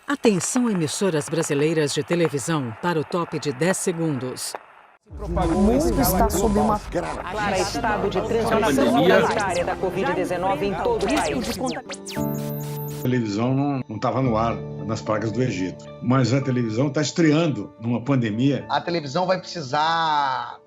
Atenção, emissoras brasileiras de televisão, para o top de 10 segundos. O mundo está sob uma clara estado de transmissão comunitária da Covid-19 em todo o país. A televisão não estava no ar nas pragas do Egito, mas a televisão está estreando numa pandemia. A televisão vai precisar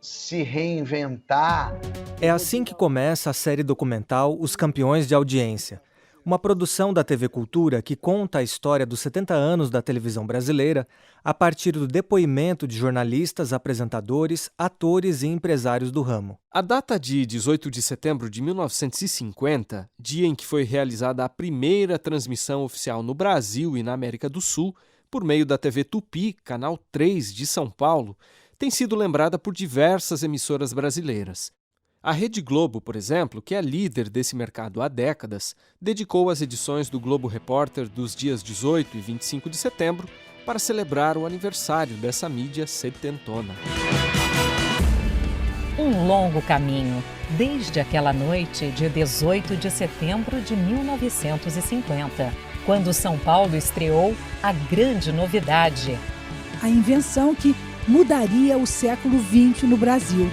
se reinventar. É assim que começa a série documental Os Campeões de Audiência, uma produção da TV Cultura que conta a história dos 70 anos da televisão brasileira a partir do depoimento de jornalistas, apresentadores, atores e empresários do ramo. A data de 18 de setembro de 1950, dia em que foi realizada a primeira transmissão oficial no Brasil e na América do Sul, por meio da TV Tupi, Canal 3 de São Paulo, tem sido lembrada por diversas emissoras brasileiras. A Rede Globo, por exemplo, que é líder desse mercado há décadas, dedicou as edições do Globo Repórter dos dias 18 e 25 de setembro para celebrar o aniversário dessa mídia setentona. Um longo caminho, desde aquela noite de 18 de setembro de 1950, quando São Paulo estreou a grande novidade. A invenção que mudaria o século XX no Brasil.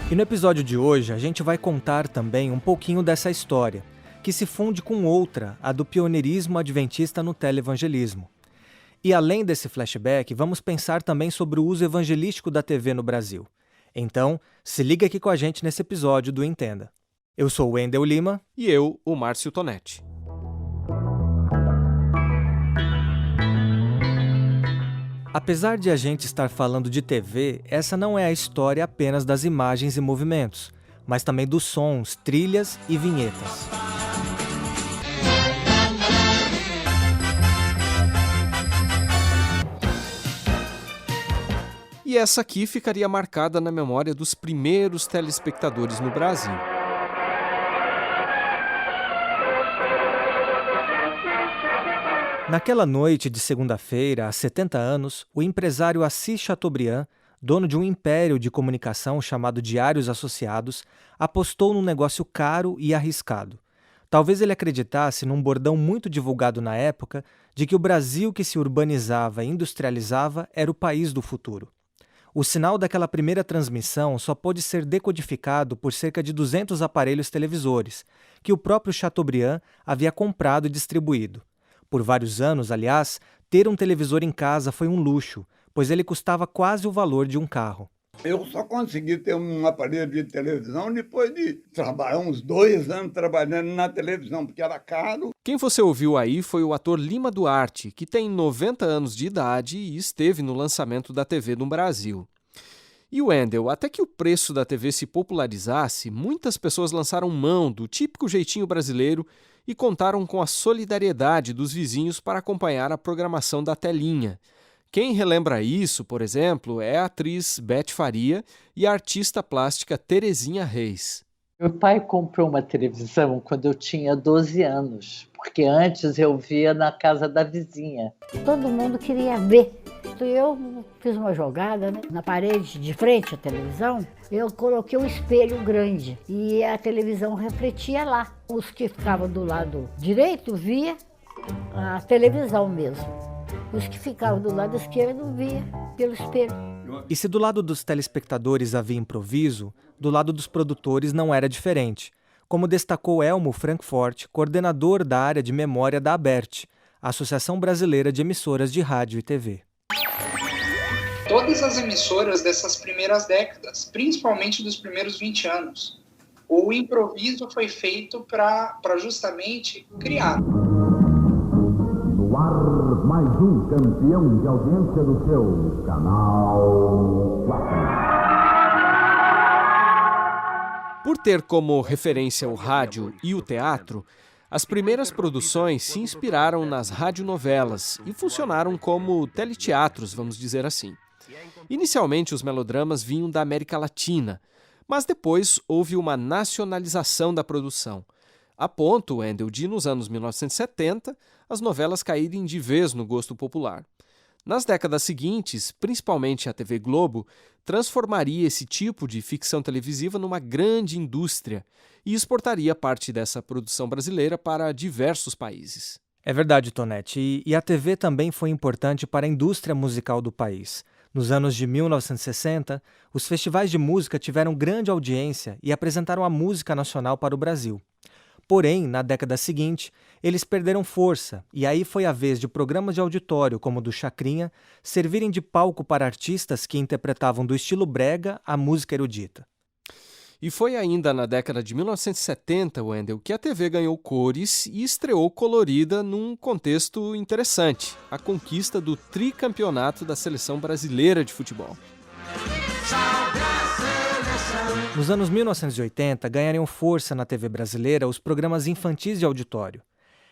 E no episódio de hoje, a gente vai contar também um pouquinho dessa história, que se funde com outra, a do pioneirismo adventista no televangelismo. E além desse flashback, vamos pensar também sobre o uso evangelístico da TV no Brasil. Então, se liga aqui com a gente nesse episódio do Entenda. Eu sou o Wendel Lima. E eu, o Márcio Tonetti. Apesar de a gente estar falando de TV, essa não é a história apenas das imagens e movimentos, mas também dos sons, trilhas e vinhetas. E essa aqui ficaria marcada na memória dos primeiros telespectadores no Brasil. Naquela noite de segunda-feira, há 70 anos, o empresário Assis Chateaubriand, dono de um império de comunicação chamado Diários Associados, apostou num negócio caro e arriscado. Talvez ele acreditasse num bordão muito divulgado na época de que o Brasil que se urbanizava e industrializava era o país do futuro. O sinal daquela primeira transmissão só pôde ser decodificado por cerca de 200 aparelhos televisores, que o próprio Chateaubriand havia comprado e distribuído. Por vários anos, aliás, ter um televisor em casa foi um luxo, pois ele custava quase o valor de um carro. Eu só consegui ter um aparelho de televisão depois de trabalhar uns 2 anos trabalhando na televisão, porque era caro. Quem você ouviu aí foi o ator Lima Duarte, que tem 90 anos de idade e esteve no lançamento da TV no Brasil. E o Wendel, até que o preço da TV se popularizasse, muitas pessoas lançaram mão do típico jeitinho brasileiro e contaram com a solidariedade dos vizinhos para acompanhar a programação da telinha. Quem relembra isso, por exemplo, é a atriz Beth Faria e a artista plástica Terezinha Reis. Meu pai comprou uma televisão quando eu tinha 12 anos, porque antes eu via na casa da vizinha. Todo mundo queria ver. Eu fiz uma jogada, né? Na parede de frente à televisão, eu coloquei um espelho grande e a televisão refletia lá. Os que ficavam do lado direito via a televisão mesmo. Os que ficavam do lado esquerdo via pelo espelho. E se do lado dos telespectadores havia improviso, do lado dos produtores não era diferente, como destacou Elmo Frankfort, coordenador da área de memória da ABERT, a Associação Brasileira de Emissoras de Rádio e TV. Todas as emissoras dessas primeiras décadas, principalmente dos primeiros 20 anos, o improviso foi feito para justamente criar. No ar, mais um campeão de audiência do seu Canal 4. Por ter como referência o rádio e o teatro, as primeiras produções se inspiraram nas radionovelas e funcionaram como teleteatros, vamos dizer assim. Inicialmente, os melodramas vinham da América Latina, mas depois houve uma nacionalização da produção, a ponto, Wendel, de, nos anos 1970, as novelas caírem de vez no gosto popular. Nas décadas seguintes, principalmente a TV Globo, transformaria esse tipo de ficção televisiva numa grande indústria e exportaria parte dessa produção brasileira para diversos países. É verdade, Tonete. E a TV também foi importante para a indústria musical do país. Nos anos de 1960, os festivais de música tiveram grande audiência e apresentaram a música nacional para o Brasil. Porém, na década seguinte, eles perderam força, e aí foi a vez de programas de auditório, como o do Chacrinha, servirem de palco para artistas que interpretavam do estilo brega a música erudita. E foi ainda na década de 1970, Wendel, que a TV ganhou cores e estreou colorida num contexto interessante, a conquista do tricampeonato da Seleção Brasileira de Futebol. Nos anos 1980, ganhariam força na TV brasileira os programas infantis de auditório.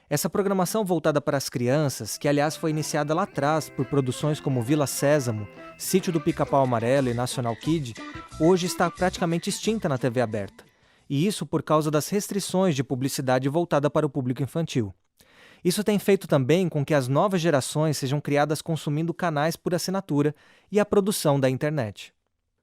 Essa programação voltada para as crianças, que aliás foi iniciada lá atrás por produções como Vila Sésamo, Sítio do Pica-Pau Amarelo e National Kid, hoje está praticamente extinta na TV aberta. E isso por causa das restrições de publicidade voltada para o público infantil. Isso tem feito também com que as novas gerações sejam criadas consumindo canais por assinatura e a produção da internet.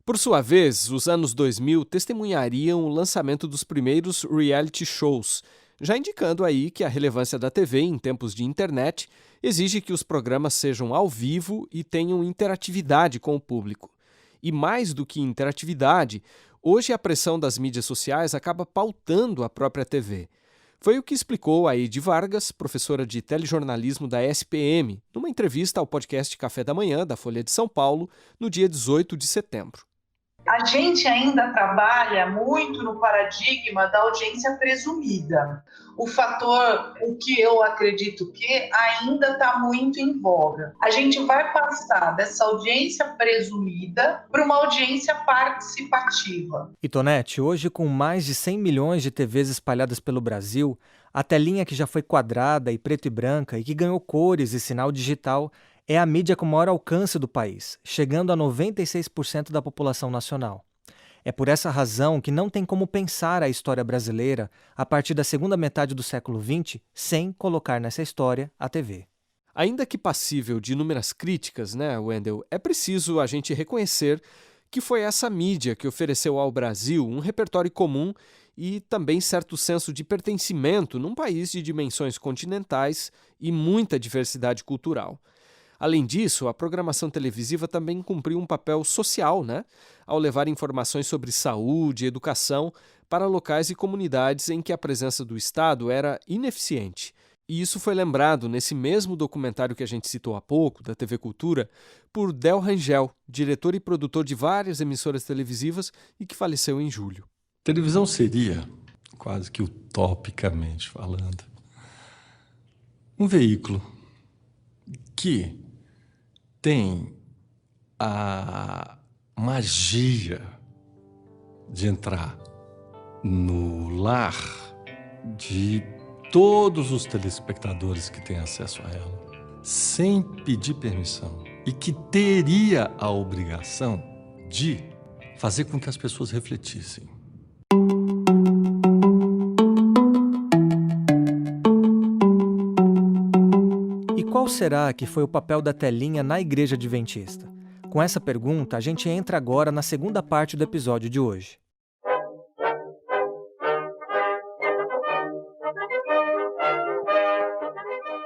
Por sua vez, os anos 2000 testemunhariam o lançamento dos primeiros reality shows, já indicando aí que a relevância da TV em tempos de internet exige que os programas sejam ao vivo e tenham interatividade com o público. E mais do que interatividade, hoje a pressão das mídias sociais acaba pautando a própria TV. Foi o que explicou a Eide Vargas, professora de telejornalismo da SPM, numa entrevista ao podcast Café da Manhã, da Folha de São Paulo, no dia 18 de setembro. A gente ainda trabalha muito no paradigma da audiência presumida. O fator, o que eu acredito que ainda está muito em voga. A gente vai passar dessa audiência presumida para uma audiência participativa. E Tonete, hoje com mais de 100 milhões de TVs espalhadas pelo Brasil, a telinha que já foi quadrada e preto e branca e que ganhou cores e sinal digital é a mídia com maior alcance do país, chegando a 96% da população nacional. É por essa razão que não tem como pensar a história brasileira a partir da segunda metade do século XX sem colocar nessa história a TV. Ainda que passível de inúmeras críticas, Wendel, é preciso a gente reconhecer que foi essa mídia que ofereceu ao Brasil um repertório comum e também certo senso de pertencimento num país de dimensões continentais e muita diversidade cultural. Além disso, a programação televisiva também cumpriu um papel social, ao levar informações sobre saúde e educação para locais e comunidades em que a presença do Estado era ineficiente. E isso foi lembrado nesse mesmo documentário que a gente citou há pouco, da TV Cultura, por Del Rangel, diretor e produtor de várias emissoras televisivas e que faleceu em julho. Televisão seria, quase que utopicamente falando, um veículo que tem a magia de entrar no lar de todos os telespectadores que têm acesso a ela, sem pedir permissão, e que teria a obrigação de fazer com que as pessoas refletissem. Qual será que foi o papel da telinha na Igreja Adventista? Com essa pergunta, a gente entra agora na segunda parte do episódio de hoje.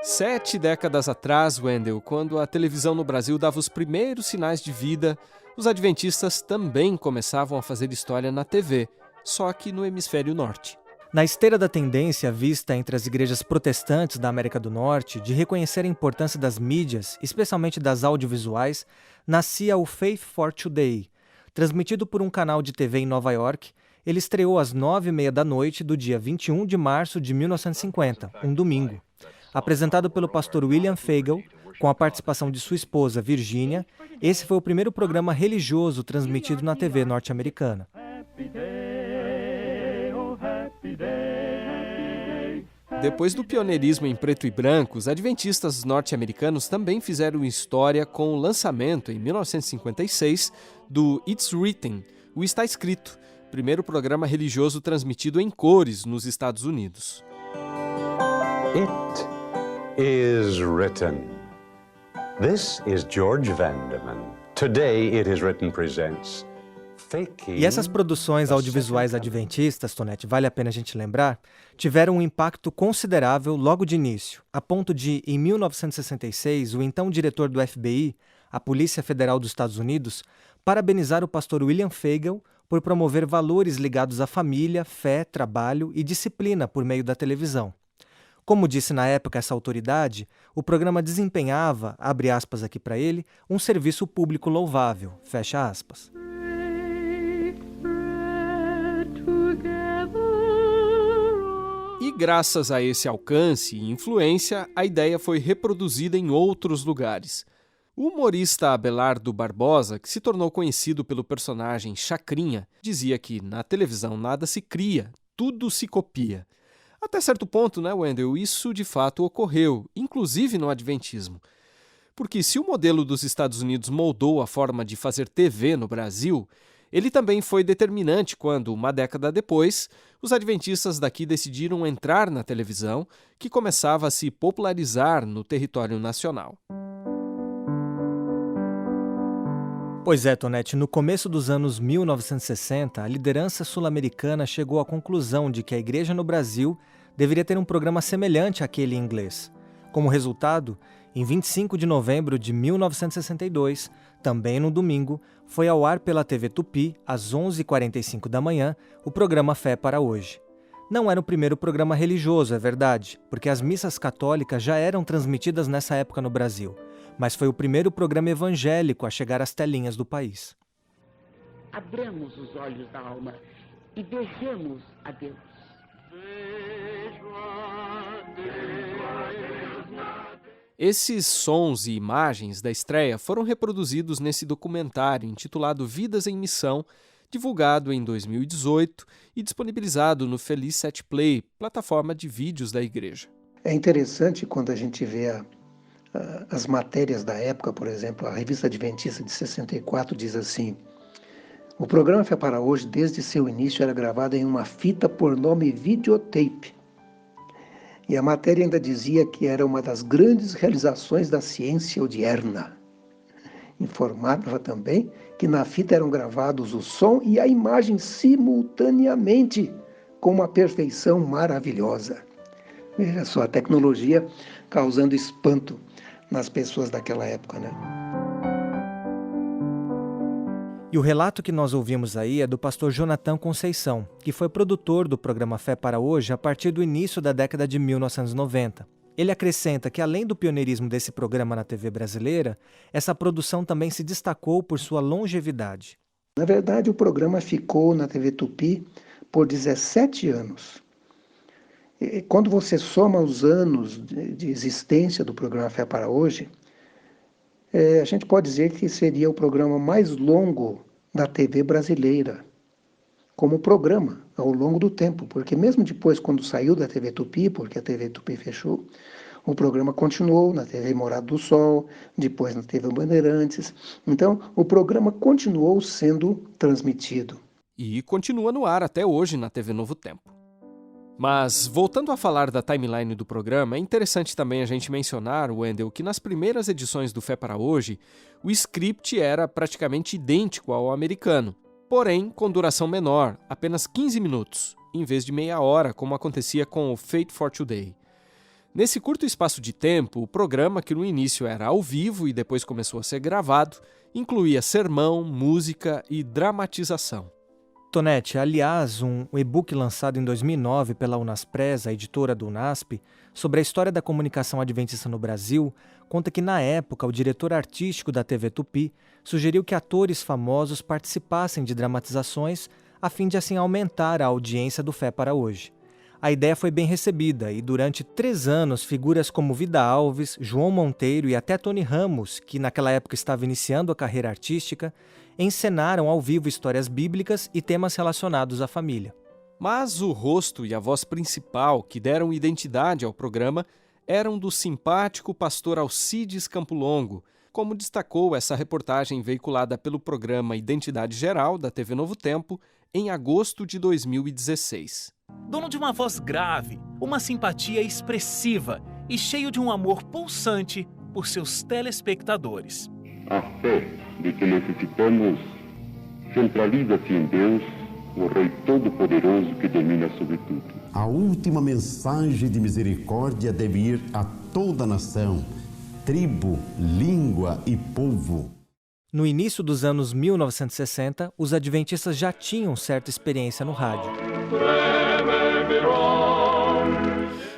Sete décadas atrás, Wendel, quando a televisão no Brasil dava os primeiros sinais de vida, os adventistas também começavam a fazer história na TV, só que no hemisfério norte. Na esteira da tendência vista entre as igrejas protestantes da América do Norte de reconhecer a importância das mídias, especialmente das audiovisuais, nascia o Faith for Today. Transmitido por um canal de TV em Nova York, ele estreou às 9h30 da noite do dia 21 de março de 1950, um domingo. Apresentado pelo pastor William Fagel, com a participação de sua esposa Virginia, esse foi o primeiro programa religioso transmitido na TV norte-americana. Depois do pioneirismo em preto e branco, os adventistas norte-americanos também fizeram história com o lançamento, em 1956, do It's Written, o Está Escrito, primeiro programa religioso transmitido em cores nos Estados Unidos. It is written. This is George Vandeman. Today, It Is Written presents E essas produções audiovisuais adventistas, Tonete, vale a pena a gente lembrar, tiveram um impacto considerável logo de início, a ponto de, em 1966, o então diretor do FBI, a Polícia Federal dos Estados Unidos, parabenizar o pastor William Fagel por promover valores ligados à família, fé, trabalho e disciplina por meio da televisão. Como disse na época essa autoridade, o programa desempenhava, abre aspas aqui para ele, um serviço público louvável, fecha aspas. E graças a esse alcance e influência, a ideia foi reproduzida em outros lugares. O humorista Abelardo Barbosa, que se tornou conhecido pelo personagem Chacrinha, dizia que na televisão nada se cria, tudo se copia. Até certo ponto, né, Wendel, isso de fato ocorreu, inclusive no adventismo. Porque se o modelo dos Estados Unidos moldou a forma de fazer TV no Brasil, ele também foi determinante quando, uma década depois, os adventistas daqui decidiram entrar na televisão, que começava a se popularizar no território nacional. Pois é, Tonete, no começo dos anos 1960, a liderança sul-americana chegou à conclusão de que a igreja no Brasil deveria ter um programa semelhante àquele em inglês. Como resultado, em 25 de novembro de 1962, também no domingo, foi ao ar pela TV Tupi, às 11h45 da manhã, o programa Fé para Hoje. Não era o primeiro programa religioso, é verdade, porque as missas católicas já eram transmitidas nessa época no Brasil, mas foi o primeiro programa evangélico a chegar às telinhas do país. Abramos os olhos da alma e vejamos a Deus. Esses sons e imagens da estreia foram reproduzidos nesse documentário intitulado Vidas em Missão, divulgado em 2018 e disponibilizado no Feliz 7 Play, plataforma de vídeos da igreja. É interessante quando a gente vê as matérias da época, por exemplo, a Revista Adventista de 64 diz assim: o programa Fé para Hoje, desde seu início, era gravado em uma fita por nome videotape. E a matéria ainda dizia que era uma das grandes realizações da ciência odierna. Informava também que na fita eram gravados o som e a imagem simultaneamente, com uma perfeição maravilhosa. Veja só, a tecnologia causando espanto nas pessoas daquela época, né? E o relato que nós ouvimos aí é do pastor Jonathan Conceição, que foi produtor do programa Fé para Hoje a partir do início da década de 1990. Ele acrescenta que, além do pioneirismo desse programa na TV brasileira, essa produção também se destacou por sua longevidade. Na verdade, o programa ficou na TV Tupi por 17 anos. E quando você soma os anos de existência do programa Fé para Hoje, a gente pode dizer que seria o programa mais longo da TV brasileira, como programa, ao longo do tempo, porque mesmo depois, quando saiu da TV Tupi, porque a TV Tupi fechou, o programa continuou na TV Morada do Sol, depois na TV Bandeirantes. Então, o programa continuou sendo transmitido. E continua no ar até hoje na TV Novo Tempo. Mas, voltando a falar da timeline do programa, é interessante também a gente mencionar, Wendel, que nas primeiras edições do Fé para Hoje, o script era praticamente idêntico ao americano, porém com duração menor, apenas 15 minutos, em vez de meia hora, como acontecia com o Faith for Today. Nesse curto espaço de tempo, o programa, que no início era ao vivo e depois começou a ser gravado, incluía sermão, música e dramatização. Tonete, aliás, um e-book lançado em 2009 pela Unaspress, a editora do UNASP, sobre a história da comunicação adventista no Brasil, conta que, na época, o diretor artístico da TV Tupi sugeriu que atores famosos participassem de dramatizações a fim de, assim, aumentar a audiência do Fé para Hoje. A ideia foi bem recebida e, durante 3 anos, figuras como Vida Alves, João Monteiro e até Tony Ramos, que naquela época estava iniciando a carreira artística, encenaram ao vivo histórias bíblicas e temas relacionados à família. Mas o rosto e a voz principal que deram identidade ao programa eram do simpático pastor Alcides Campolongo, como destacou essa reportagem veiculada pelo programa Identidade Geral da TV Novo Tempo em agosto de 2016. Dono de uma voz grave, uma simpatia expressiva e cheio de um amor pulsante por seus telespectadores. A fé de que necessitamos Centraliza-se em Deus, o Rei Todo-Poderoso que domina sobre tudo. A última mensagem de misericórdia deve ir a toda a nação, tribo, língua e povo. No início dos anos 1960, os adventistas já tinham certa experiência no rádio.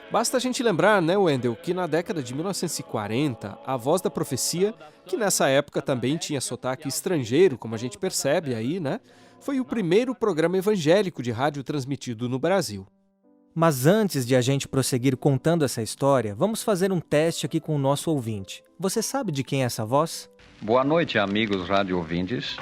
Basta a gente lembrar, né, Wendel, que na década de 1940, a Voz da Profecia, que nessa época também tinha sotaque estrangeiro, como a gente percebe aí, né, foi o primeiro programa evangélico de rádio transmitido no Brasil. Mas antes de a gente prosseguir contando essa história, vamos fazer um teste aqui com o nosso ouvinte. Você sabe de quem é essa voz? Boa noite, amigos rádio ouvintes.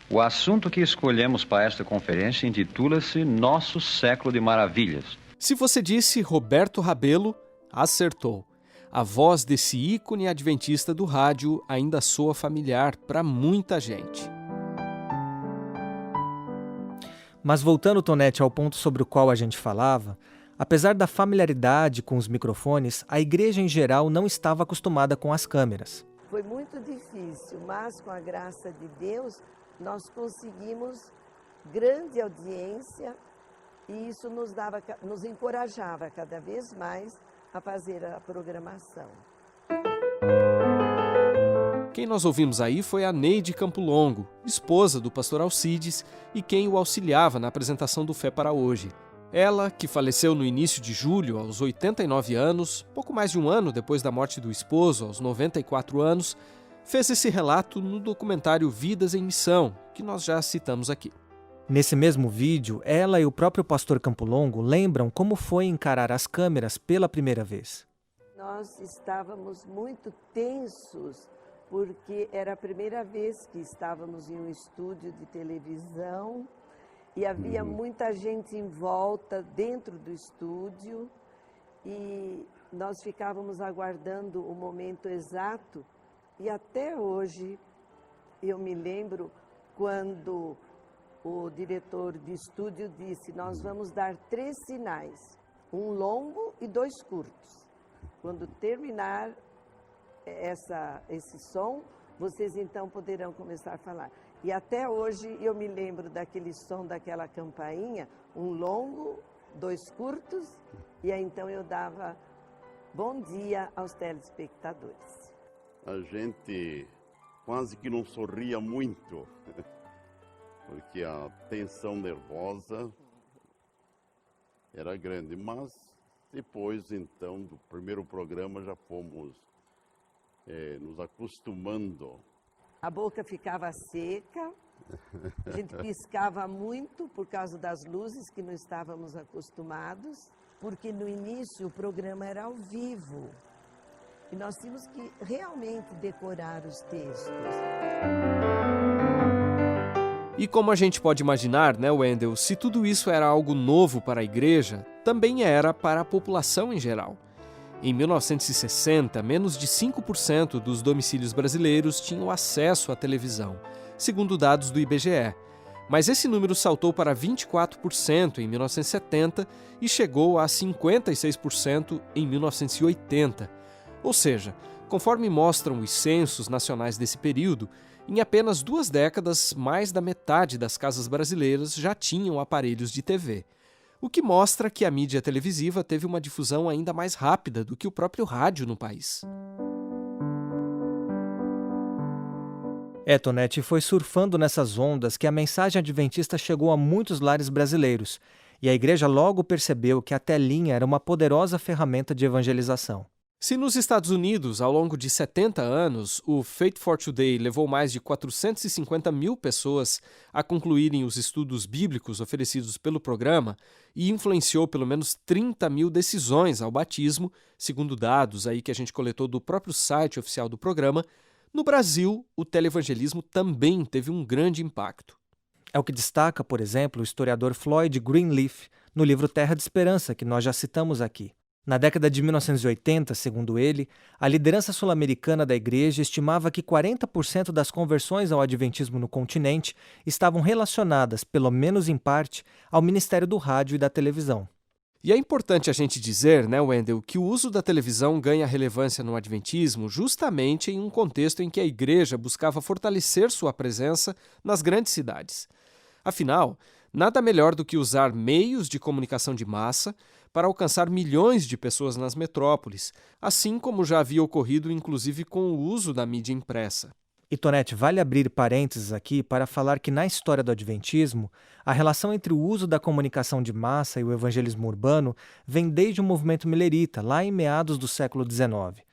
O assunto que escolhemos para esta conferência intitula-se Nosso Século de Maravilhas. Se você disse Roberto Rabelo, acertou. A voz desse ícone adventista do rádio ainda soa familiar para muita gente. Mas voltando, Tonete, ao ponto sobre o qual a gente falava, apesar da familiaridade com os microfones, a igreja em geral não estava acostumada com as câmeras. Foi muito difícil, mas com a graça de Deus, nós conseguimos grande audiência e isso nos encorajava cada vez mais a fazer a programação. Quem nós ouvimos aí foi a Neide Campo Longo, esposa do pastor Alcides e quem o auxiliava na apresentação do Fé para Hoje. Ela, que faleceu no início de julho, aos 89 anos, pouco mais de um ano depois da morte do esposo, aos 94 anos, fez esse relato no documentário Vidas em Missão, que nós já citamos aqui. Nesse mesmo vídeo, ela e o próprio pastor Campo Longo lembram como foi encarar as câmeras pela primeira vez. Nós estávamos muito tensos, porque era a primeira vez que estávamos em um estúdio de televisão e havia muita gente em volta dentro do estúdio e nós ficávamos aguardando o momento exato e até hoje eu me lembro quando o diretor de estúdio disse: nós vamos dar 3 sinais, um longo e 2 curtos. Quando terminar esse som, vocês então poderão começar a falar. E até hoje eu me lembro daquele som daquela campainha, um longo, 2 curtos, e aí então eu dava bom dia aos telespectadores. A gente quase que não sorria muito, porque a tensão nervosa era grande, mas depois então do primeiro programa já fomos nos acostumando. A boca ficava seca, a gente piscava muito por causa das luzes que não estávamos acostumados, porque no início o programa era ao vivo e nós tínhamos que realmente decorar os textos. E como a gente pode imaginar, né, Wendel, se tudo isso era algo novo para a igreja, também era para a população em geral. Em 1960, menos de 5% dos domicílios brasileiros tinham acesso à televisão, segundo dados do IBGE. Mas esse número saltou para 24% em 1970 e chegou a 56% em 1980. Ou seja, conforme mostram os censos nacionais desse período, em apenas 2 décadas, mais da metade das casas brasileiras já tinham aparelhos de TV. O que mostra que a mídia televisiva teve uma difusão ainda mais rápida do que o próprio rádio no país. Tonete, foi surfando nessas ondas que a mensagem adventista chegou a muitos lares brasileiros, e a igreja logo percebeu que a telinha era uma poderosa ferramenta de evangelização. Se nos Estados Unidos, ao longo de 70 anos, o Faith for Today levou mais de 450 mil pessoas a concluírem os estudos bíblicos oferecidos pelo programa e influenciou pelo menos 30 mil decisões ao batismo, segundo dados aí que a gente coletou do próprio site oficial do programa, no Brasil, o televangelismo também teve um grande impacto. É o que destaca, por exemplo, o historiador Floyd Greenleaf no livro Terra de Esperança, que nós já citamos aqui. Na década de 1980, segundo ele, a liderança sul-americana da igreja estimava que 40% das conversões ao adventismo no continente estavam relacionadas, pelo menos em parte, ao ministério do rádio e da televisão. E é importante a gente dizer, né, Wendel, que o uso da televisão ganha relevância no adventismo justamente em um contexto em que a igreja buscava fortalecer sua presença nas grandes cidades. Afinal, nada melhor do que usar meios de comunicação de massa para alcançar milhões de pessoas nas metrópoles, assim como já havia ocorrido inclusive com o uso da mídia impressa. E, Tonete, vale abrir parênteses aqui para falar que na história do Adventismo, a relação entre o uso da comunicação de massa e o evangelismo urbano vem desde o movimento millerita, lá em meados do século XIX.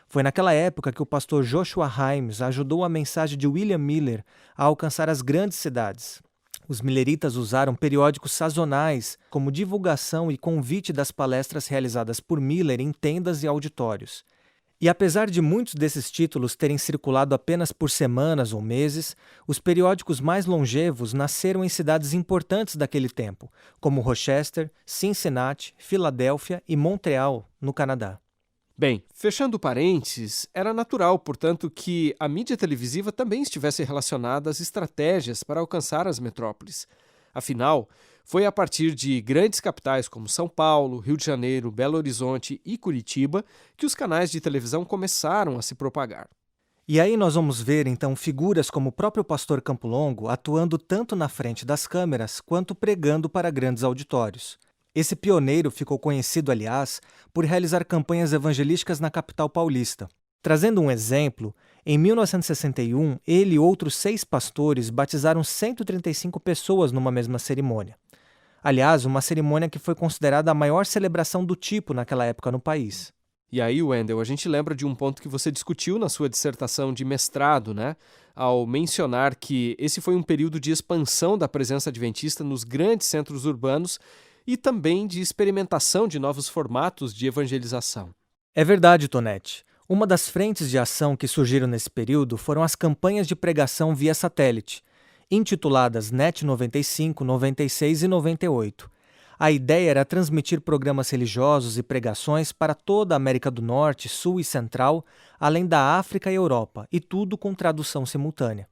Foi naquela época que o pastor Joshua Himes ajudou a mensagem de William Miller a alcançar as grandes cidades. Os milleritas usaram periódicos sazonais como divulgação e convite das palestras realizadas por Miller em tendas e auditórios. E apesar de muitos desses títulos terem circulado apenas por semanas ou meses, os periódicos mais longevos nasceram em cidades importantes daquele tempo, como Rochester, Cincinnati, Filadélfia e Montreal, no Canadá. Bem, fechando parênteses, era natural, portanto, que a mídia televisiva também estivesse relacionada às estratégias para alcançar as metrópoles. Afinal, foi a partir de grandes capitais como São Paulo, Rio de Janeiro, Belo Horizonte e Curitiba que os canais de televisão começaram a se propagar. E aí nós vamos ver, então, figuras como o próprio pastor Campo Longo atuando tanto na frente das câmeras quanto pregando para grandes auditórios. Esse pioneiro ficou conhecido, aliás, por realizar campanhas evangelísticas na capital paulista. Trazendo um exemplo, em 1961, ele e outros 6 pastores batizaram 135 pessoas numa mesma cerimônia. Aliás, uma cerimônia que foi considerada a maior celebração do tipo naquela época no país. E aí, Wendel, a gente lembra de um ponto que você discutiu na sua dissertação de mestrado, né? Ao mencionar que esse foi um período de expansão da presença adventista nos grandes centros urbanos e também de experimentação de novos formatos de evangelização. É verdade, Tonete. Uma das frentes de ação que surgiram nesse período foram as campanhas de pregação via satélite, intituladas NET 95, 96 e 98. A ideia era transmitir programas religiosos e pregações para toda a América do Norte, Sul e Central, além da África e Europa, e tudo com tradução simultânea.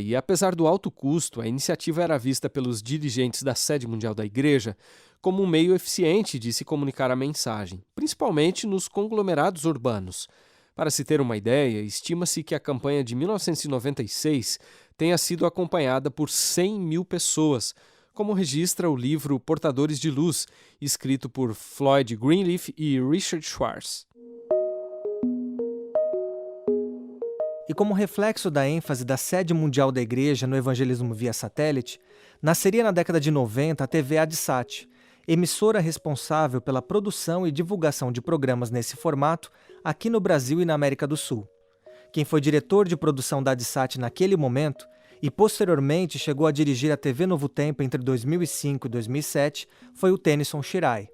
E apesar do alto custo, a iniciativa era vista pelos dirigentes da sede mundial da Igreja como um meio eficiente de se comunicar a mensagem, principalmente nos conglomerados urbanos. Para se ter uma ideia, estima-se que a campanha de 1996 tenha sido acompanhada por 100 mil pessoas, como registra o livro Portadores de Luz, escrito por Floyd Greenleaf e Richard Schwartz. E como reflexo da ênfase da sede mundial da Igreja no evangelismo via satélite, nasceria na década de 90 a TV Adsat, emissora responsável pela produção e divulgação de programas nesse formato aqui no Brasil e na América do Sul. Quem foi diretor de produção da Adsat naquele momento e posteriormente chegou a dirigir a TV Novo Tempo entre 2005 e 2007 foi o Tennyson Shirai.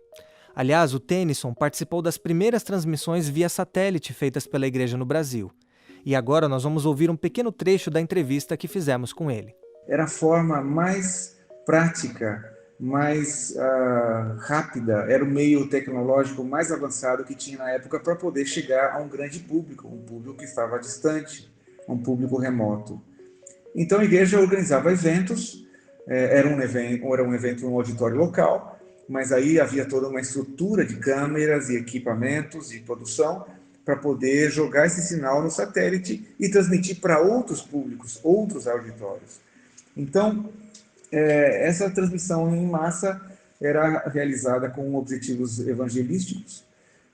Aliás, o Tennyson participou das primeiras transmissões via satélite feitas pela Igreja no Brasil. E agora nós vamos ouvir um pequeno trecho da entrevista que fizemos com ele. Era a forma mais prática, mais rápida, era o meio tecnológico mais avançado que tinha na época para poder chegar a um grande público, um público que estava distante, um público remoto. Então a igreja organizava eventos, era um evento em um auditório local, mas aí havia toda uma estrutura de câmeras e equipamentos de produção para poder jogar esse sinal no satélite e transmitir para outros públicos, outros auditórios. Então, essa transmissão em massa era realizada com objetivos evangelísticos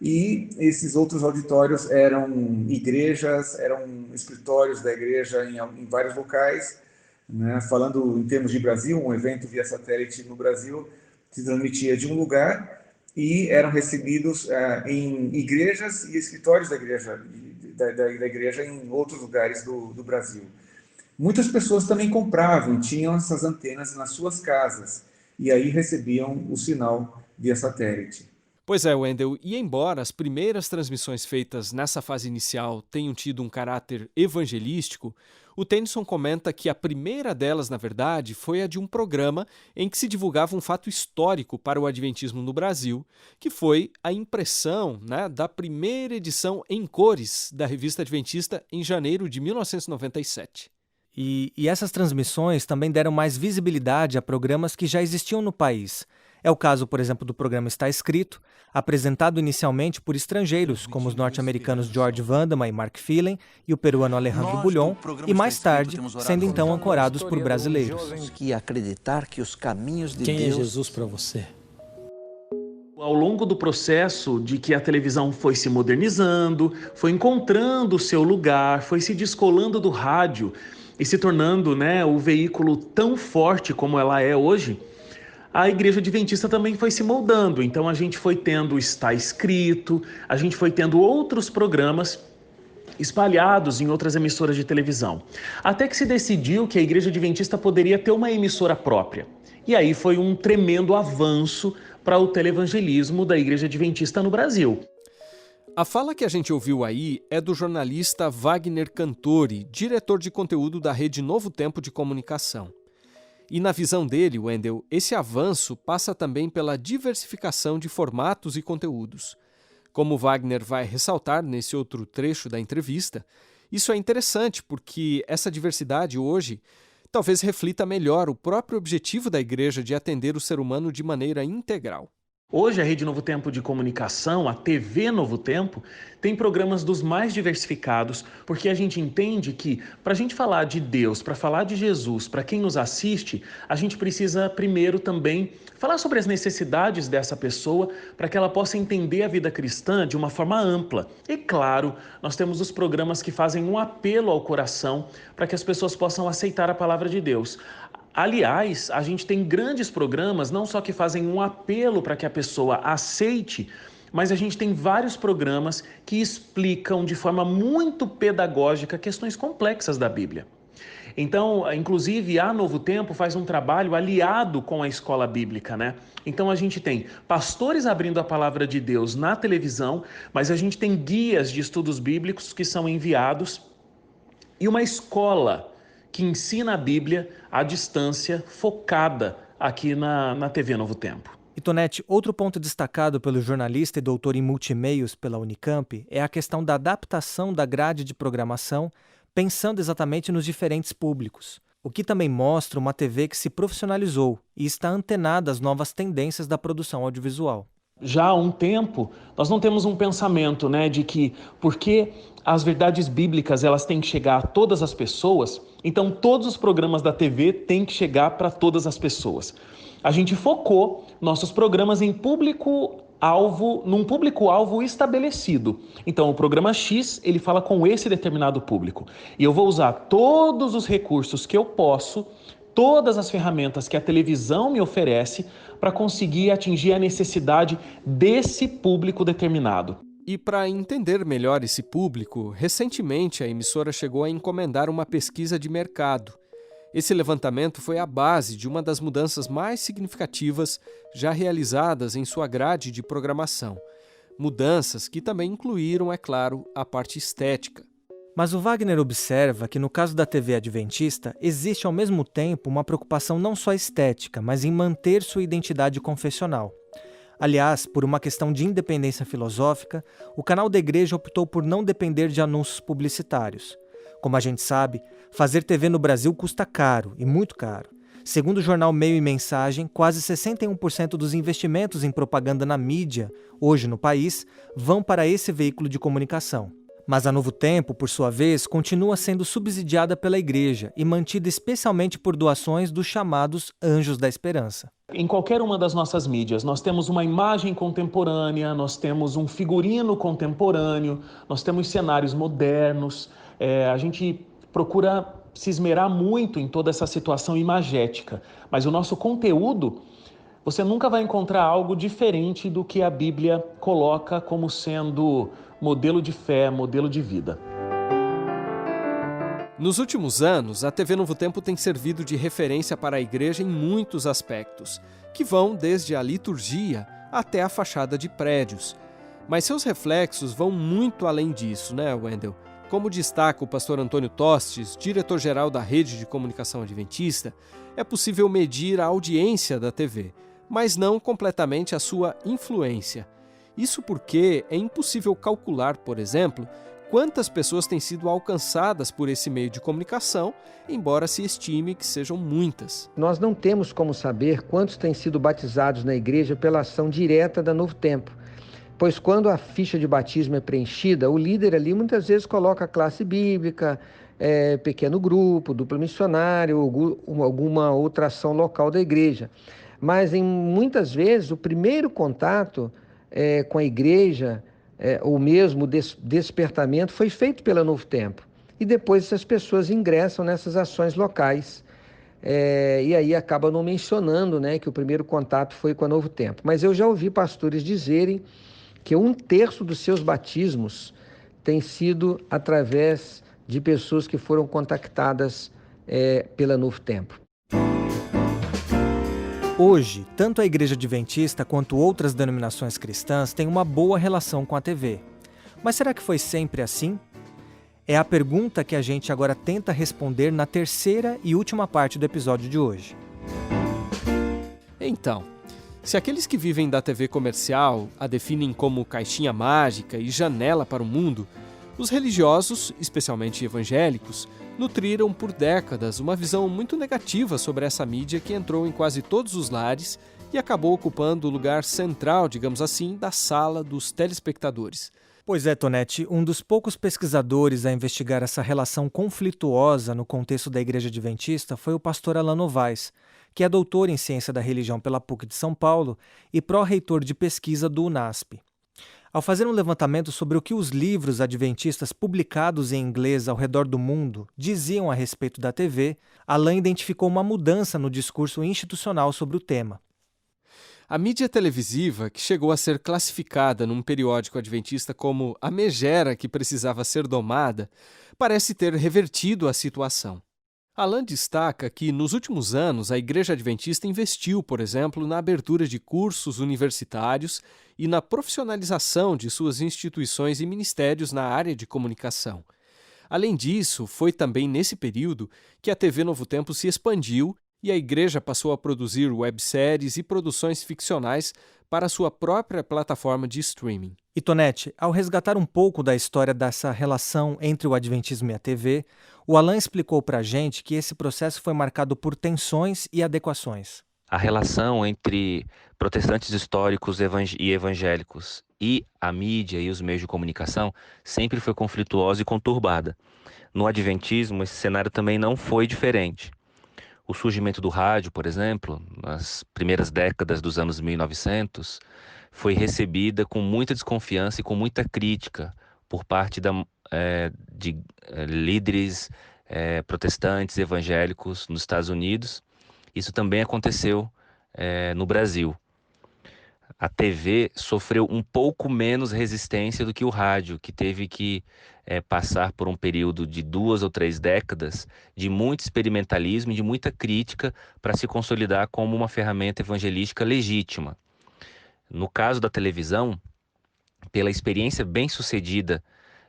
e esses outros auditórios eram igrejas, eram escritórios da igreja em vários locais, né? Falando em termos de Brasil, um evento via satélite no Brasil se transmitia de um lugar e eram recebidos em igrejas e escritórios da igreja em outros lugares do Brasil. Muitas pessoas também compravam, tinham essas antenas nas suas casas e aí recebiam o sinal via satélite. Pois é, Wendel, e embora as primeiras transmissões feitas nessa fase inicial tenham tido um caráter evangelístico, o Tennyson comenta que a primeira delas, na verdade, foi a de um programa em que se divulgava um fato histórico para o adventismo no Brasil, que foi a impressão, da primeira edição em cores da Revista Adventista em janeiro de 1997. E essas transmissões também deram mais visibilidade a programas que já existiam no país. É o caso, por exemplo, do programa Está Escrito, apresentado inicialmente por estrangeiros, como os norte-americanos George Vandeman e Mark Phelan e o peruano Alejandro Bulhon, e mais tarde, sendo então ancorados por brasileiros. Que acreditar que os caminhos de Quem Deus... é Jesus para você? Ao longo do processo de que a televisão foi se modernizando, foi encontrando o seu lugar, foi se descolando do rádio e se tornando, o veículo tão forte como ela é hoje, a Igreja Adventista também foi se moldando. Então a gente foi tendo Está Escrito, a gente foi tendo outros programas espalhados em outras emissoras de televisão. Até que se decidiu que a Igreja Adventista poderia ter uma emissora própria. E aí foi um tremendo avanço para o televangelismo da Igreja Adventista no Brasil. A fala que a gente ouviu aí é do jornalista Wagner Cantori, diretor de conteúdo da Rede Novo Tempo de Comunicação. E na visão dele, Wendel, esse avanço passa também pela diversificação de formatos e conteúdos. Como Wagner vai ressaltar nesse outro trecho da entrevista, isso é interessante porque essa diversidade hoje talvez reflita melhor o próprio objetivo da igreja de atender o ser humano de maneira integral. Hoje a Rede Novo Tempo de Comunicação, a TV Novo Tempo, tem programas dos mais diversificados, porque a gente entende que para a gente falar de Deus, para falar de Jesus, para quem nos assiste, a gente precisa primeiro também falar sobre as necessidades dessa pessoa, para que ela possa entender a vida cristã de uma forma ampla. E claro, nós temos os programas que fazem um apelo ao coração para que as pessoas possam aceitar a palavra de Deus. Aliás, a gente tem grandes programas, não só que fazem um apelo para que a pessoa aceite, mas a gente tem vários programas que explicam de forma muito pedagógica questões complexas da Bíblia. Então, inclusive, a Novo Tempo faz um trabalho aliado com a escola bíblica, Então, a gente tem pastores abrindo a palavra de Deus na televisão, mas a gente tem guias de estudos bíblicos que são enviados e uma escola que ensina a Bíblia à distância, focada aqui na TV Novo Tempo. E Tonete, outro ponto destacado pelo jornalista e doutor em multimeios pela Unicamp é a questão da adaptação da grade de programação, pensando exatamente nos diferentes públicos, o que também mostra uma TV que se profissionalizou e está antenada às novas tendências da produção audiovisual. Já há um tempo, nós não temos um pensamento de que, porque as verdades bíblicas elas têm que chegar a todas as pessoas, então todos os programas da TV têm que chegar para todas as pessoas. A gente focou nossos programas em num público-alvo estabelecido. Então, o programa X, ele fala com esse determinado público. E eu vou usar todos os recursos que eu posso, todas as ferramentas que a televisão me oferece para conseguir atingir a necessidade desse público determinado. E para entender melhor esse público, recentemente a emissora chegou a encomendar uma pesquisa de mercado. Esse levantamento foi a base de uma das mudanças mais significativas já realizadas em sua grade de programação. Mudanças que também incluíram, é claro, a parte estética. Mas o Wagner observa que no caso da TV Adventista, existe ao mesmo tempo uma preocupação não só estética, mas em manter sua identidade confessional. Aliás, por uma questão de independência filosófica, o canal da igreja optou por não depender de anúncios publicitários. Como a gente sabe, fazer TV no Brasil custa caro, e muito caro. Segundo o jornal Meio e Mensagem, quase 61% dos investimentos em propaganda na mídia, hoje no país, vão para esse veículo de comunicação. Mas a Novo Tempo, por sua vez, continua sendo subsidiada pela igreja e mantida especialmente por doações dos chamados Anjos da Esperança. Em qualquer uma das nossas mídias, nós temos uma imagem contemporânea, nós temos um figurino contemporâneo, nós temos cenários modernos. A gente procura se esmerar muito em toda essa situação imagética, mas o nosso conteúdo, você nunca vai encontrar algo diferente do que a Bíblia coloca como sendo modelo de fé, modelo de vida. Nos últimos anos, a TV Novo Tempo tem servido de referência para a igreja em muitos aspectos, que vão desde a liturgia até a fachada de prédios. Mas seus reflexos vão muito além disso, Wendel? Como destaca o pastor Antônio Tostes, diretor-geral da Rede de Comunicação Adventista, é possível medir a audiência da TV, mas não completamente a sua influência. Isso porque é impossível calcular, por exemplo, quantas pessoas têm sido alcançadas por esse meio de comunicação, embora se estime que sejam muitas. Nós não temos como saber quantos têm sido batizados na igreja pela ação direta da Novo Tempo, pois quando a ficha de batismo é preenchida, o líder ali muitas vezes coloca a classe bíblica, pequeno grupo, duplo missionário, alguma outra ação local da igreja. Mas muitas vezes o primeiro contato com a igreja, ou mesmo despertamento, foi feito pela Novo Tempo. E depois essas pessoas ingressam nessas ações locais. E aí acaba não mencionando, né, que o primeiro contato foi com a Novo Tempo. Mas eu já ouvi pastores dizerem que 1/3 dos seus batismos tem sido através de pessoas que foram contactadas pela Novo Tempo. Hoje, tanto a Igreja Adventista quanto outras denominações cristãs têm uma boa relação com a TV. Mas será que foi sempre assim? É a pergunta que a gente agora tenta responder na terceira e última parte do episódio de hoje. Então, se aqueles que vivem da TV comercial a definem como caixinha mágica e janela para o mundo, os religiosos, especialmente evangélicos, nutriram por décadas uma visão muito negativa sobre essa mídia que entrou em quase todos os lares e acabou ocupando o lugar central, digamos assim, da sala dos telespectadores. Pois é, Tonete, um dos poucos pesquisadores a investigar essa relação conflituosa no contexto da Igreja Adventista foi o pastor Alan Novaes, que é doutor em Ciência da Religião pela PUC de São Paulo e pró-reitor de pesquisa do UNASP. Ao fazer um levantamento sobre o que os livros adventistas publicados em inglês ao redor do mundo diziam a respeito da TV, Alan identificou uma mudança no discurso institucional sobre o tema. A mídia televisiva, que chegou a ser classificada num periódico adventista como a megera que precisava ser domada, parece ter revertido a situação. Alan destaca que, nos últimos anos, a Igreja Adventista investiu, por exemplo, na abertura de cursos universitários e na profissionalização de suas instituições e ministérios na área de comunicação. Além disso, foi também nesse período que a TV Novo Tempo se expandiu e a Igreja passou a produzir webséries e produções ficcionais para sua própria plataforma de streaming. E Tonete, ao resgatar um pouco da história dessa relação entre o Adventismo e a TV, o Alan explicou para a gente que esse processo foi marcado por tensões e adequações. A relação entre protestantes históricos e evangélicos e a mídia e os meios de comunicação sempre foi conflituosa e conturbada. No Adventismo, esse cenário também não foi diferente. O surgimento do rádio, por exemplo, nas primeiras décadas dos anos 1900, foi recebida com muita desconfiança e com muita crítica por parte de líderes protestantes evangélicos nos Estados Unidos. Isso também aconteceu no Brasil. A TV sofreu um pouco menos resistência do que o rádio, que teve que passar por um período de 2 ou 3 décadas de muito experimentalismo e de muita crítica para se consolidar como uma ferramenta evangelística legítima. No caso da televisão, pela experiência bem-sucedida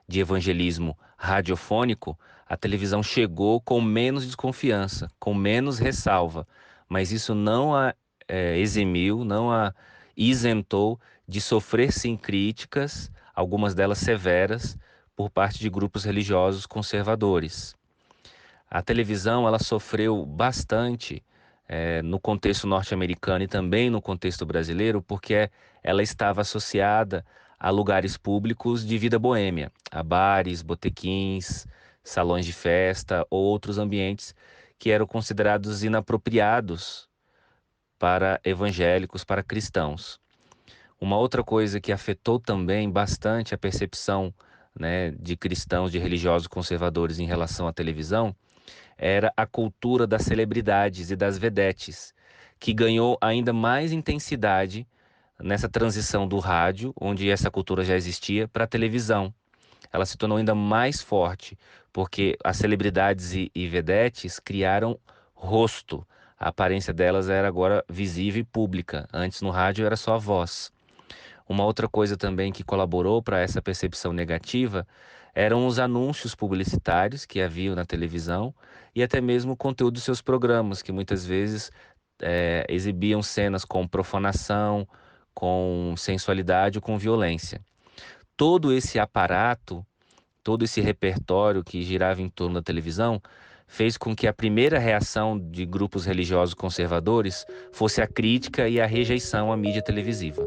de evangelismo radiofônico, a televisão chegou com menos desconfiança, com menos ressalva, mas isso não a eximiu, não a isentou de sofrer sim críticas, algumas delas severas, por parte de grupos religiosos conservadores. A televisão ela sofreu bastante no contexto norte-americano e também no contexto brasileiro, porque ela estava associada a lugares públicos de vida boêmia, a bares, botequins, salões de festa ou outros ambientes que eram considerados inapropriados para evangélicos, para cristãos. Uma outra coisa que afetou também bastante a percepção, de cristãos, de religiosos conservadores em relação à televisão, era a cultura das celebridades e das vedetes, que ganhou ainda mais intensidade nessa transição do rádio, onde essa cultura já existia, para a televisão. Ela se tornou ainda mais forte, porque as celebridades e vedetes criaram rosto. A aparência delas era agora visível e pública. Antes, no rádio, era só a voz. Uma outra coisa também que colaborou para essa percepção negativa eram os anúncios publicitários que haviam na televisão e até mesmo o conteúdo dos seus programas, que muitas vezes exibiam cenas com profanação, com sensualidade ou com violência. Todo esse aparato todo esse repertório que girava em torno da televisão, fez com que a primeira reação de grupos religiosos conservadores fosse a crítica e a rejeição à mídia televisiva.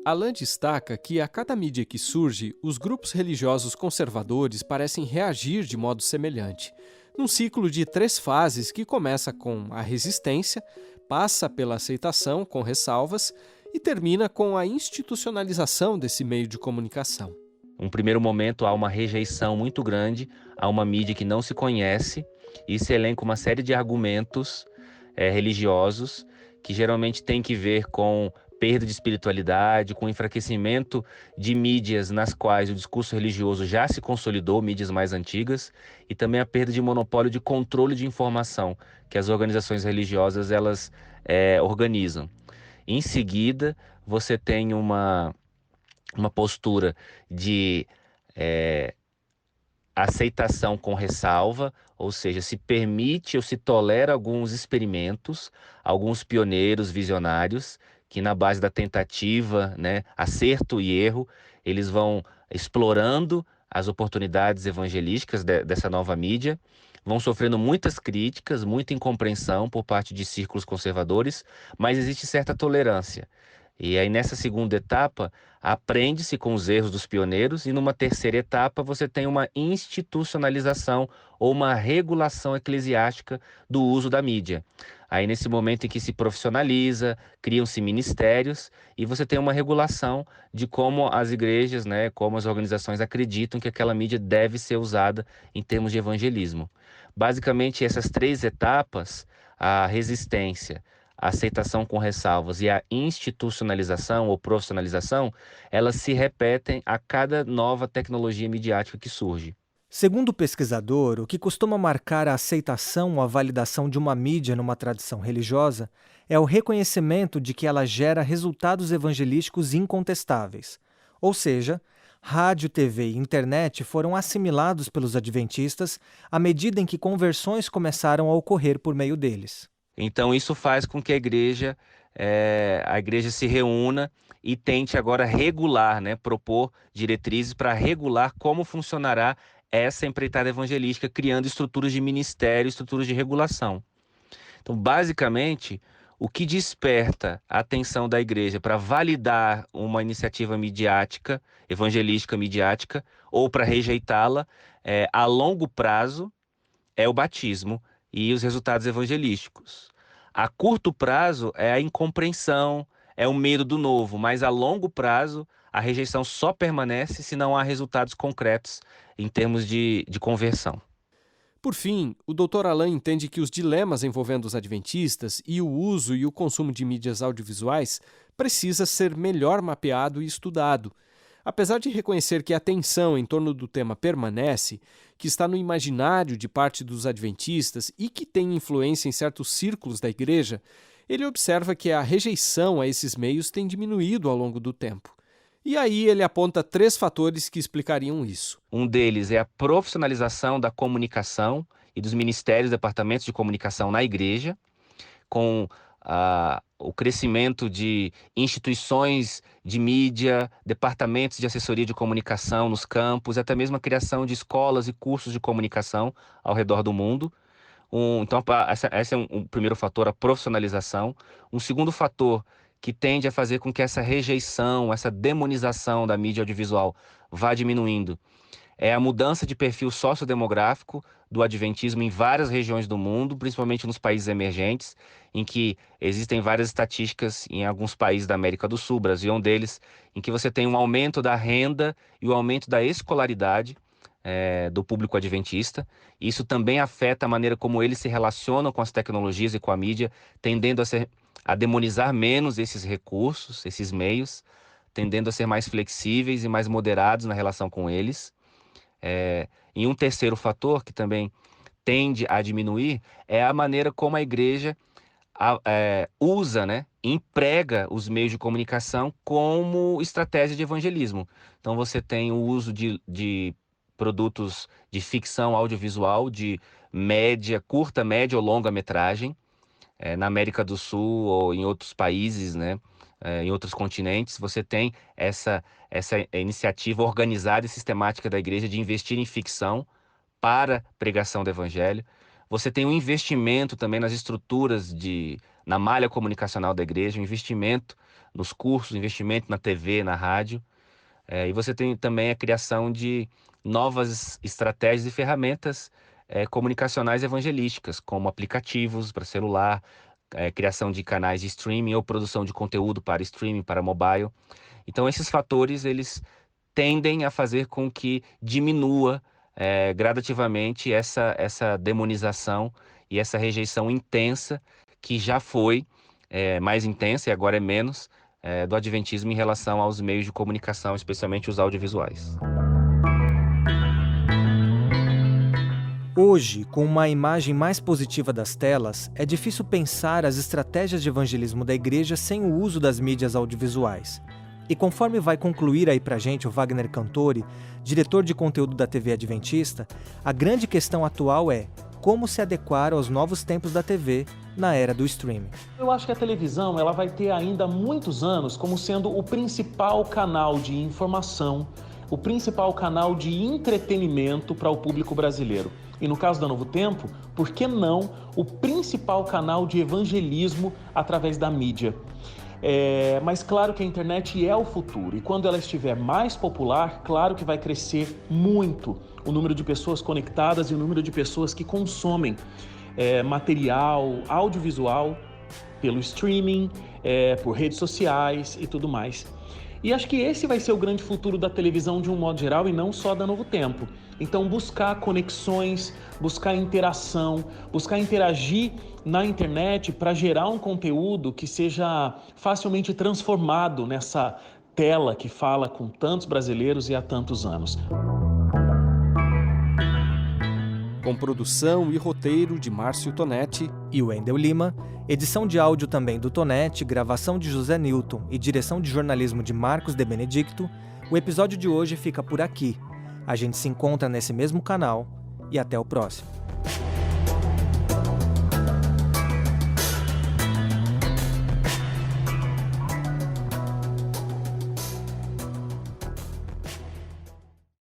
Alain destaca que a cada mídia que surge, os grupos religiosos conservadores parecem reagir de modo semelhante, num ciclo de 3 fases que começa com a resistência, passa pela aceitação com ressalvas e termina com a institucionalização desse meio de comunicação. Num primeiro momento, há uma rejeição muito grande a uma mídia que não se conhece e se elenca uma série de argumentos religiosos que geralmente tem que ver com perda de espiritualidade, com enfraquecimento de mídias nas quais o discurso religioso já se consolidou, mídias mais antigas, e também a perda de monopólio de controle de informação que as organizações religiosas elas organizam. Em seguida, você tem uma postura de aceitação com ressalva, ou seja, se permite ou se tolera alguns experimentos, alguns pioneiros visionários, que na base da tentativa, acerto e erro, eles vão explorando as oportunidades evangelísticas dessa nova mídia, vão sofrendo muitas críticas, muita incompreensão por parte de círculos conservadores, mas existe certa tolerância. E aí nessa segunda etapa, aprende-se com os erros dos pioneiros e numa terceira etapa você tem uma institucionalização ou uma regulação eclesiástica do uso da mídia. Aí nesse momento em que se profissionaliza, criam-se ministérios e você tem uma regulação de como as igrejas, como as organizações acreditam que aquela mídia deve ser usada em termos de evangelismo. Basicamente essas 3 etapas, a resistência, a aceitação com ressalvas e a institucionalização ou profissionalização, elas se repetem a cada nova tecnologia midiática que surge. Segundo o pesquisador, o que costuma marcar a aceitação ou a validação de uma mídia numa tradição religiosa é o reconhecimento de que ela gera resultados evangelísticos incontestáveis. Ou seja, rádio, TV e internet foram assimilados pelos adventistas à medida em que conversões começaram a ocorrer por meio deles. Então isso faz com que a igreja se reúna e tente agora regular, propor diretrizes para regular como funcionará essa empreitada evangelística, criando estruturas de ministério, estruturas de regulação. Então, basicamente, o que desperta a atenção da igreja para validar uma iniciativa midiática, evangelística midiática, ou para rejeitá-la, a longo prazo, é o batismo e os resultados evangelísticos. A curto prazo é a incompreensão, é o medo do novo, mas a longo prazo a rejeição só permanece se não há resultados concretos em termos de conversão. Por fim, o Dr. Alain entende que os dilemas envolvendo os adventistas e o uso e o consumo de mídias audiovisuais precisa ser melhor mapeado e estudado. Apesar de reconhecer que a tensão em torno do tema permanece, que está no imaginário de parte dos adventistas e que tem influência em certos círculos da igreja, ele observa que a rejeição a esses meios tem diminuído ao longo do tempo. E aí ele aponta 3 fatores que explicariam isso. Um deles é a profissionalização da comunicação e dos ministérios e departamentos de comunicação na igreja, com o crescimento de instituições de mídia, departamentos de assessoria de comunicação nos campos, até mesmo a criação de escolas e cursos de comunicação ao redor do mundo. Então, esse é um primeiro fator, a profissionalização. Um segundo fator que tende a fazer com que essa rejeição, essa demonização da mídia audiovisual vá diminuindo, é a mudança de perfil sociodemográfico do adventismo em várias regiões do mundo, principalmente nos países emergentes, em que existem várias estatísticas em alguns países da América do Sul, Brasil é um deles, em que você tem um aumento da renda e o aumento da escolaridade do público adventista. Isso também afeta a maneira como eles se relacionam com as tecnologias e com a mídia, tendendo a demonizar menos esses recursos, esses meios, tendendo a ser mais flexíveis e mais moderados na relação com eles. E um terceiro fator que também tende a diminuir é a maneira como a igreja usa, emprega os meios de comunicação como estratégia de evangelismo. Então você tem o uso de produtos de ficção audiovisual de curta, média ou longa metragem, na América do Sul ou em outros países, em outros continentes, você tem essa iniciativa organizada e sistemática da igreja de investir em ficção para pregação do evangelho. Você tem um investimento também nas estruturas na malha comunicacional da igreja, um investimento nos cursos, um investimento na TV, na rádio. E você tem também a criação de novas estratégias e ferramentas comunicacionais evangelísticas, como aplicativos para celular, criação de canais de streaming ou produção de conteúdo para streaming, para mobile. Então, esses fatores, eles tendem a fazer com que diminua gradativamente essa demonização e essa rejeição intensa, que já foi mais intensa e agora é menos, do adventismo em relação aos meios de comunicação, especialmente os audiovisuais. Hoje, com uma imagem mais positiva das telas, é difícil pensar as estratégias de evangelismo da igreja sem o uso das mídias audiovisuais. E conforme vai concluir aí pra gente o Wagner Cantori, diretor de conteúdo da TV Adventista, a grande questão atual é como se adequar aos novos tempos da TV na era do streaming. Eu acho que a televisão ela vai ter ainda muitos anos como sendo o principal canal de informação, o principal canal de entretenimento para o público brasileiro. E no caso da Novo Tempo, por que não o principal canal de evangelismo através da mídia? Mas claro que a internet é o futuro, e quando ela estiver mais popular, claro que vai crescer muito o número de pessoas conectadas e o número de pessoas que consomem material audiovisual pelo streaming, por redes sociais e tudo mais. E acho que esse vai ser o grande futuro da televisão de um modo geral e não só da Novo Tempo. Então buscar conexões, buscar interação, buscar interagir na internet para gerar um conteúdo que seja facilmente transformado nessa tela que fala com tantos brasileiros e há tantos anos. Com produção e roteiro de Márcio Tonetti e Wendel Lima, edição de áudio também do Tonetti, gravação de José Newton e direção de jornalismo de Marcos de Benedicto, o episódio de hoje fica por aqui. A gente se encontra nesse mesmo canal e até o próximo.